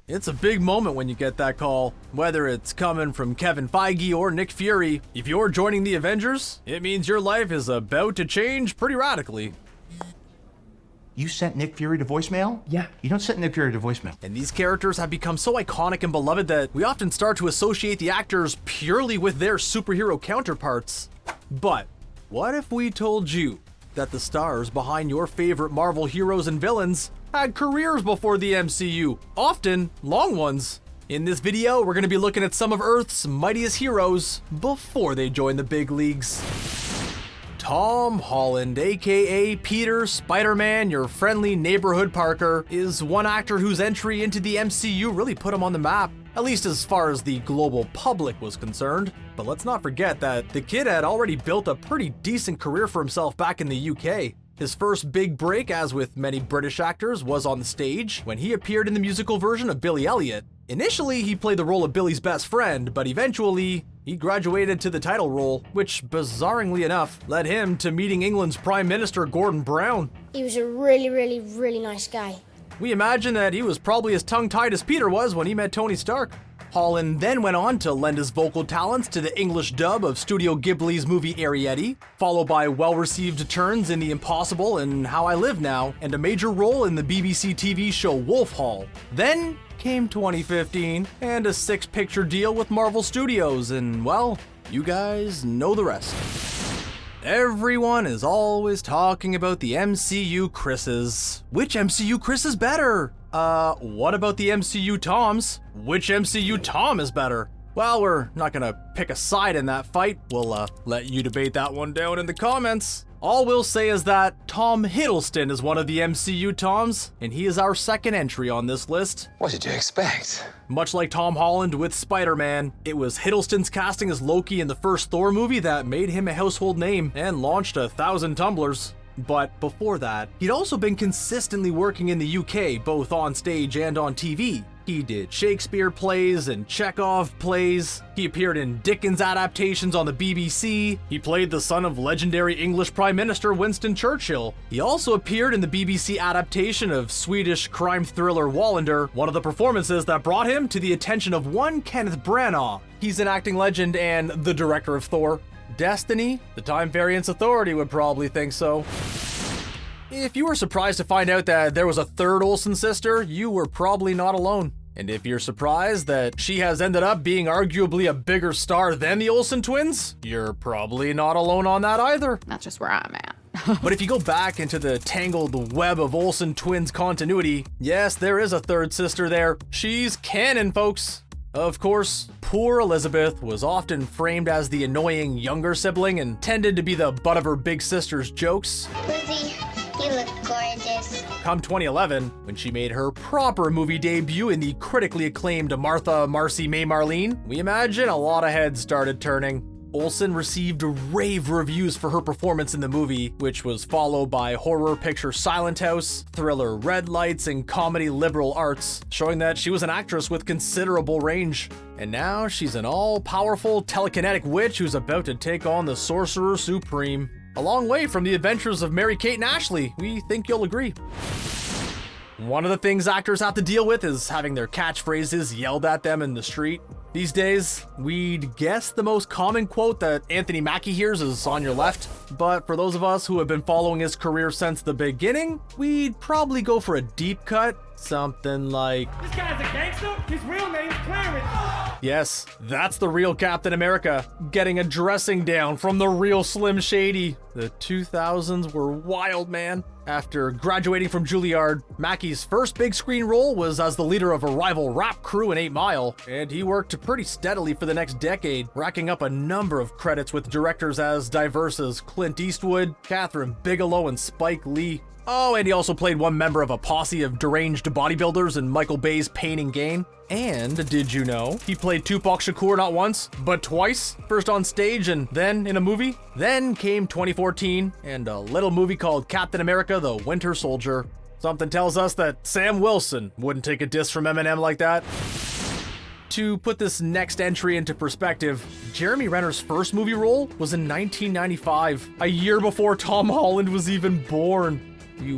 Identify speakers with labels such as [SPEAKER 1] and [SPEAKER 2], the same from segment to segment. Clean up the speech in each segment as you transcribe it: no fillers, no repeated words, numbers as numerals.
[SPEAKER 1] It's a big moment when you get that call, whether it's coming from Kevin Feige or Nick Fury. If you're joining the Avengers, it means your life is about to change pretty radically.
[SPEAKER 2] You sent Nick Fury to voicemail?
[SPEAKER 3] Yeah.
[SPEAKER 2] You don't send Nick Fury to voicemail.
[SPEAKER 1] And these characters have become so iconic and beloved that we often start to associate the actors purely with their superhero counterparts. But what if we told you that the stars behind your favorite Marvel heroes and villains had careers before the MCU, often long ones? In this video, we're going to be looking at some of Earth's mightiest heroes before they join the big leagues. Tom Holland, aka Peter Spider-Man, your friendly neighborhood Parker, is one actor whose entry into the MCU really put him on the map, at least as far as the global public was concerned. But let's not forget that the kid had already built a pretty decent career for himself back in the UK. His first big break, as with many British actors, was on the stage when he appeared in the musical version of Billy Elliot. Initially, he played the role of Billy's best friend, but eventually, he graduated to the title role, which, bizarrely enough, led him to meeting England's Prime Minister Gordon Brown.
[SPEAKER 4] He was a really nice guy.
[SPEAKER 1] We imagine that he was probably as tongue-tied as Peter was when he met Tony Stark. Holland then went on to lend his vocal talents to the English dub of Studio Ghibli's movie Arrietty, followed by well-received turns in The Impossible and How I Live Now, and a major role in the BBC TV show Wolf Hall. Then came 2015, and a 6-picture deal with Marvel Studios, and well, you guys know the rest. Everyone is always talking about the MCU Chris's. Which MCU Chris is better? What about the MCU Toms? Which MCU Tom is better? Well, we're not gonna pick a side in that fight. We'll let you debate that one down in the comments. All we'll say is that Tom Hiddleston is one of the MCU Toms, and he is our second entry on this list.
[SPEAKER 5] What did you expect?
[SPEAKER 1] Much like Tom Holland with Spider-Man, it was Hiddleston's casting as Loki in the first Thor movie that made him a household name and launched 1,000 tumblers. But before that, he'd also been consistently working in the UK, both on stage and on TV. He did Shakespeare plays and Chekhov plays. He appeared in Dickens adaptations on the BBC. He played the son of legendary English Prime Minister Winston Churchill. He also appeared in the BBC adaptation of Swedish crime thriller Wallander, one of the performances that brought him to the attention of one Kenneth Branagh. He's an acting legend and the director of Thor. Destiny? The Time Variance Authority would probably think so. If you were surprised to find out that there was a third Olsen sister, you were probably not alone. And if you're surprised that she has ended up being arguably a bigger star than the Olsen twins, you're probably not alone on that either.
[SPEAKER 6] That's just where I'm at.
[SPEAKER 1] But if you go back into the tangled web of Olsen twins continuity, yes, there is a third sister there. She's canon, folks. Of course, poor Elizabeth was often framed as the annoying younger sibling and tended to be the butt of her big sister's jokes.
[SPEAKER 4] Lizzie, you look gorgeous.
[SPEAKER 1] Come 2011, when she made her proper movie debut in the critically acclaimed Martha, Marcy, May, Marlene, we imagine a lot of heads started turning. Olsen received rave reviews for her performance in the movie, which was followed by horror picture Silent House, thriller Red Lights, and comedy Liberal Arts, showing that she was an actress with considerable range. And now she's an all-powerful telekinetic witch who's about to take on the Sorcerer Supreme. A long way from the adventures of Mary-Kate and Ashley, we think you'll agree. One of the things actors have to deal with is having their catchphrases yelled at them in the street. These days, we'd guess the most common quote that Anthony Mackie hears is "on your left," but for those of us who have been following his career since the beginning, we'd probably go for a deep cut, something like,
[SPEAKER 3] This guy's a gangster? His real name's Clarence.
[SPEAKER 1] yes, that's the real Captain America, getting a dressing down from the real Slim Shady. The 2000s were wild, man. After graduating from Juilliard, Mackey's first big screen role was as the leader of a rival rap crew in 8 Mile, and he worked pretty steadily for the next decade, racking up a number of credits with directors as diverse as Clint Eastwood, Catherine Bigelow, and Spike Lee. Oh, and he also played one member of a posse of deranged bodybuilders in Michael Bay's Pain and Gain. And did you know he played Tupac Shakur not once, but twice? First on stage and then in a movie? Then came 2014 and a little movie called Captain America: The Winter Soldier. Something tells us that Sam Wilson wouldn't take a diss from Eminem like that. To put this next entry into perspective, Jeremy Renner's first movie role was in 1995, a year before Tom Holland was even born. You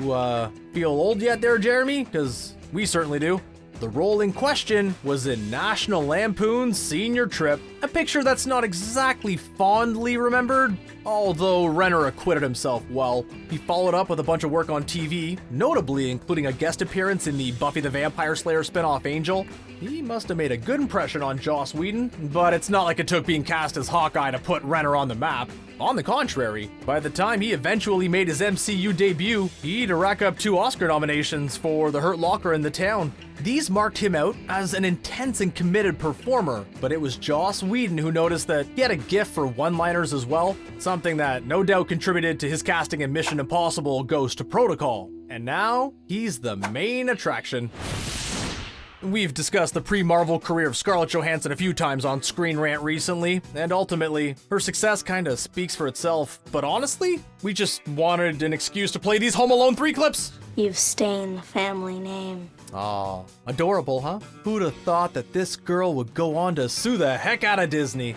[SPEAKER 1] feel old yet there, Jeremy? Because we certainly do. The role in question was in National Lampoon's Senior Trip, a picture that's not exactly fondly remembered, although Renner acquitted himself well. He followed up with a bunch of work on TV, notably including a guest appearance in the Buffy the Vampire Slayer spin-off Angel. He must have made a good impression on Joss Whedon, but it's not like it took being cast as Hawkeye to put Renner on the map. On the contrary, by the time he eventually made his MCU debut, he'd rack up 2 Oscar nominations for The Hurt Locker and The Town. These marked him out as an intense and committed performer, but it was Joss Whedon who noticed that he had a gift for one-liners as well, something that no doubt contributed to his casting in Mission Impossible Ghost Protocol. And now, he's the main attraction. We've discussed the pre-Marvel career of Scarlett Johansson a few times on Screen Rant recently, and ultimately, her success kinda speaks for itself. But honestly, we just wanted an excuse to play these Home Alone 3 clips.
[SPEAKER 5] You've stained the family name.
[SPEAKER 1] Aw, adorable, huh? Who'd have thought that this girl would go on to sue the heck out of Disney?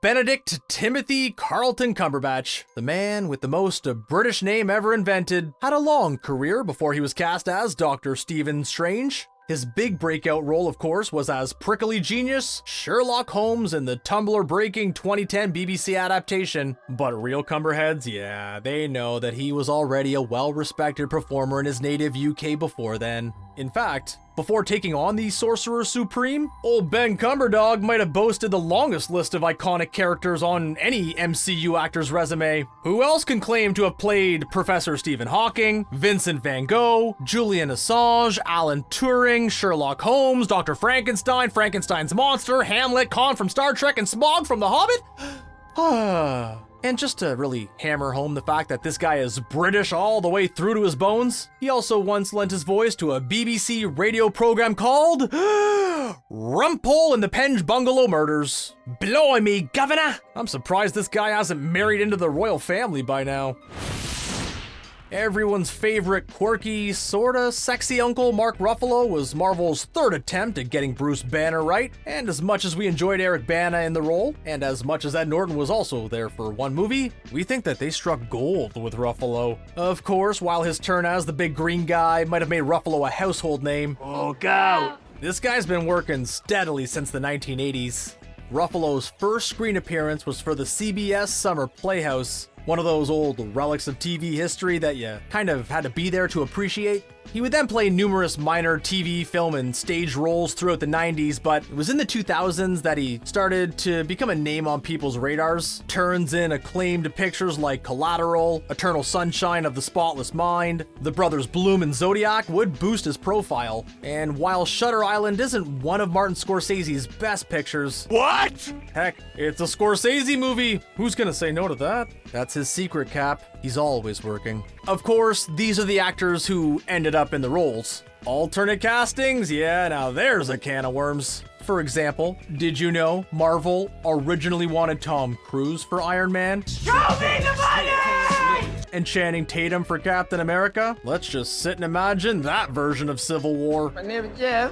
[SPEAKER 1] Benedict Timothy Carlton Cumberbatch, the man with the most British name ever invented, had a long career before he was cast as Dr. Stephen Strange. His big breakout role, of course, was as prickly genius Sherlock Holmes in the Tumblr-breaking 2010 BBC adaptation. But real Cumberheads, yeah, they know that he was already a well-respected performer in his native UK before then. In fact, before taking on the Sorcerer Supreme, old Ben Cumberdog might have boasted the longest list of iconic characters on any MCU actor's resume. Who else can claim to have played Professor Stephen Hawking, Vincent van Gogh, Julian Assange, Alan Turing, Sherlock Holmes, Dr. Frankenstein, Frankenstein's monster, Hamlet, Khan from Star Trek, and Smaug from The Hobbit? And just to really hammer home the fact that this guy is British all the way through to his bones, he also once lent his voice to a BBC radio program called Rumpole and the Penge Bungalow Murders. Blimey, governor! I'm surprised this guy hasn't married into the royal family by now. Everyone's favorite quirky, sorta sexy uncle Mark Ruffalo was Marvel's 3rd attempt at getting Bruce Banner right, and as much as we enjoyed Eric Bana in the role, and as much as Ed Norton was also there for one movie, we think that they struck gold with Ruffalo. Of course, while his turn as the big green guy might have made Ruffalo a household name, this guy's been working steadily since the 1980s. Ruffalo's first screen appearance was for the CBS Summer Playhouse, one of those old relics of TV history that you kind of had to be there to appreciate. He would then play numerous minor TV, film, and stage roles throughout the 90s, but it was in the 2000s that he started to become a name on people's radars. Turns in acclaimed pictures like Collateral, Eternal Sunshine of the Spotless Mind, The Brothers Bloom and Zodiac would boost his profile. And while Shutter Island isn't one of Martin Scorsese's best pictures... What? Heck, it's a Scorsese movie! Who's gonna say no to that? That's his secret, Cap. He's always working. Of course, these are the actors who ended up in the roles. Alternate castings? Yeah, now there's a can of worms. For example, did you know Marvel originally wanted Tom Cruise for Iron Man?
[SPEAKER 3] Show me the money!
[SPEAKER 1] And Channing Tatum for Captain America? Let's just sit and imagine that version of Civil War.
[SPEAKER 3] My name is Jeff.